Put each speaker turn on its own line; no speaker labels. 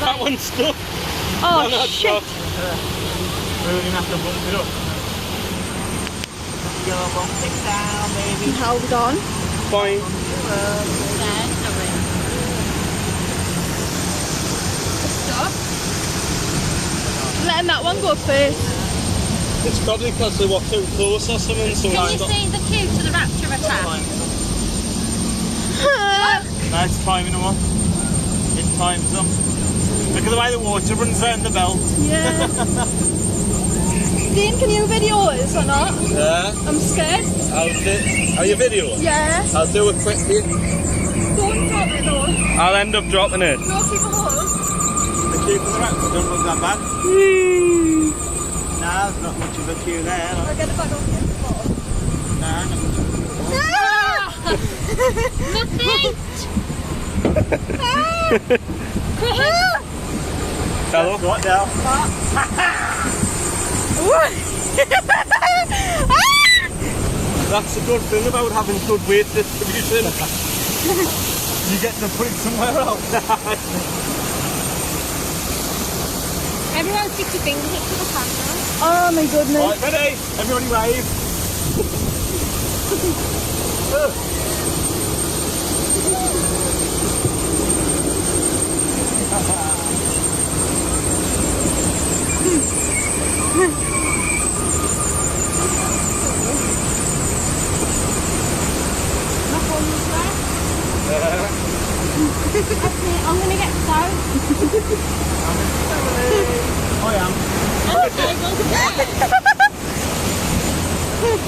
That one's stuck.
Oh,
No,
shit.
not.
We're going to have to bump it up. Go bump it down, baby.
Hold on.
Fine.
Stop. Letting that one go first.
It's probably because they were too close or something. So
Can you see the cue to the rapture attack?
Nice timing them up. It times them. Look at the way the water runs down the belt.
Yeah. Dean, can you video us or not?
yeah.
I'm scared.
Are you videoing?
Yeah.
I'll do it quickly.
Don't drop it though.
I'll end up dropping it.
No, keep a hold.
The queue for the rapture don't look that bad. Nah, there's not much of a queue there.
I'll get it back on here.
Nah, not much of a queue.
Hello?
What now?
That's a good thing about having good weight distribution.
You get to put it somewhere else.
Everyone stick your fingers up to the camera.
Oh my goodness.
Right, ready? Everybody wave.
Okay, I'm gonna get started.
I am.
Okay, go to bed.